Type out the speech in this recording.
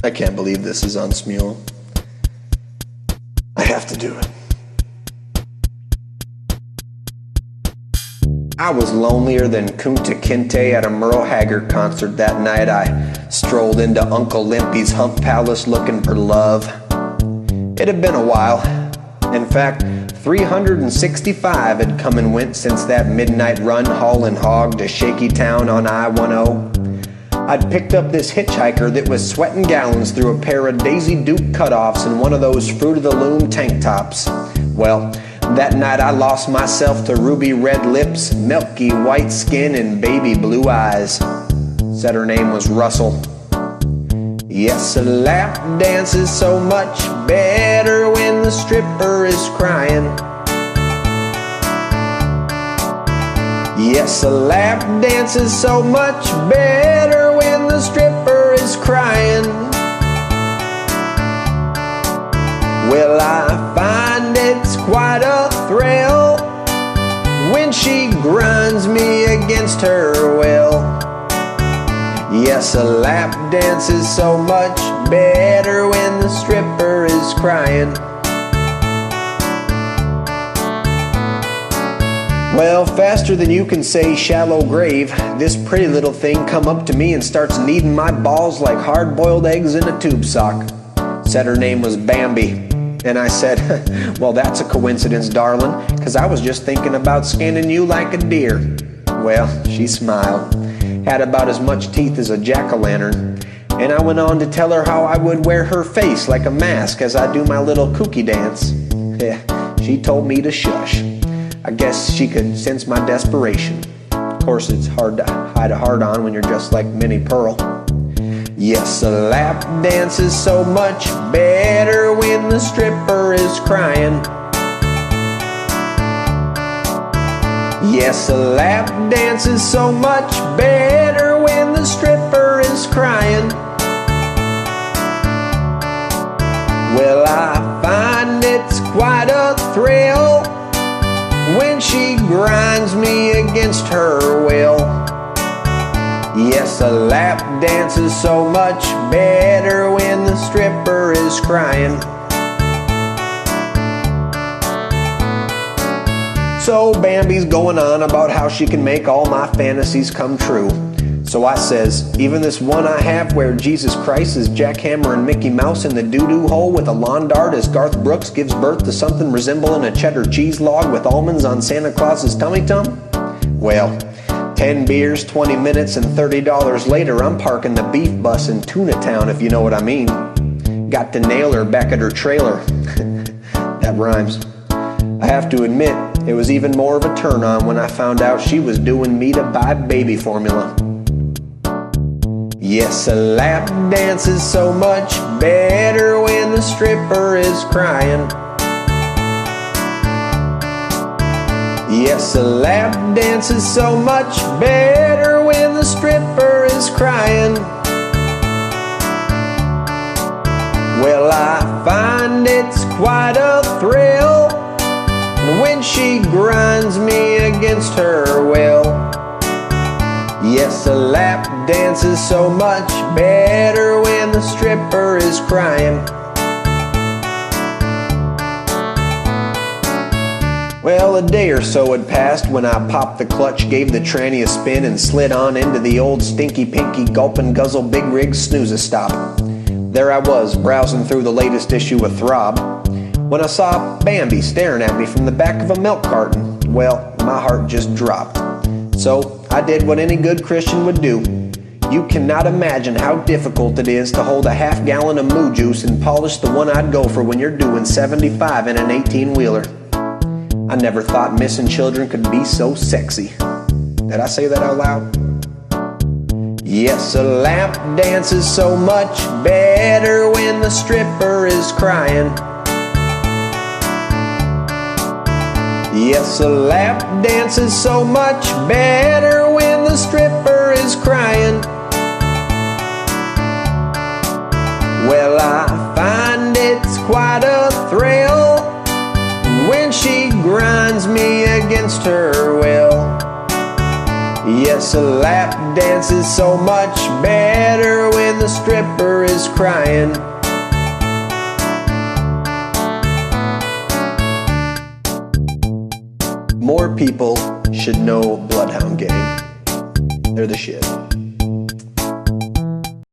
I can't believe this is on Smule. I have to do it. I was lonelier than Kunta Kinte at a Merle Haggard concert that night. I strolled into Uncle Limpy's Hump Palace looking for love. It had been a while. In fact, 365 had come and went since that midnight run hauling hog to Shaky Town on I-10. I'd picked up this hitchhiker that was sweating gallons through a pair of Daisy Duke cutoffs and one of those Fruit of the Loom tank tops. Well, that night I lost myself to ruby red lips, milky white skin, and baby blue eyes. Said her name was Russell. Yes, a lap dance is so much better when the stripper is crying. Yes, a lap dance is so much better when the stripper is crying. Well, I find it's quite a thrill when she grinds me against her will. Yes, a lap dance is so much better when the stripper is crying. Well, faster than you can say shallow grave, this pretty little thing come up to me and starts kneading my balls like hard-boiled eggs in a tube sock. Said her name was Bambi. And I said, well, that's a coincidence, darling, 'cause I was just thinking about skinning you like a deer. Well, she smiled, had about as much teeth as a jack-o'-lantern, and I went on to tell her how I would wear her face like a mask as I do my little kooky dance. Yeah, she told me to shush. I guess she could sense my desperation. Of course, it's hard to hide a heart-on when you're just like Minnie Pearl. Yes, a lap dance is so much better when the stripper is crying. Yes, a lap dance is so much better when the stripper is crying. Well, I find it's quite a thrill when she grinds me against her will. Yes, a lap dance is so much better when the stripper is crying. So Bambi's going on about how she can make all my fantasies come true. So I says, even this one I have where Jesus Christ is jackhammering Mickey Mouse in the doo-doo hole with a lawn dart as Garth Brooks gives birth to something resembling a cheddar cheese log with almonds on Santa Claus's tummy-tum? Well, 10 beers, 20 minutes, and $30 later, I'm parking the beef bus in Tuna Town, if you know what I mean. Got to nail her back at her trailer. That rhymes. I have to admit, it was even more of a turn-on when I found out she was doing me to buy baby formula. Yes, a lap dance is so much better when the stripper is crying. Yes, a lap dance is so much better when the stripper is crying. Well, I find it's quite a thrill when she grinds me against her will. Yes, a lap dance is so much better when the stripper is crying. Well, a day or so had passed when I popped the clutch, gave the tranny a spin, and slid on into the old stinky pinky gulp and guzzle big rig snooze-a-stop. There I was, browsing through the latest issue of Throb, when I saw Bambi staring at me from the back of a milk carton. Well, my heart just dropped. So I did what any good Christian would do. You cannot imagine how difficult it is to hold a half-gallon of moo juice and polish the one I'd go for when you're doing 75 in an 18-wheeler. I never thought missing children could be so sexy. Did I say that out loud? Yes, a lap dance is so much better when the stripper is crying. Yes, a lap dance is so much better when the stripper is crying. Well, I find it's quite a thrill when she grinds me against her will. Yes, a lap dance is so much better when the the stripper is crying. More people should know Bloodhound Gang. They're the shit.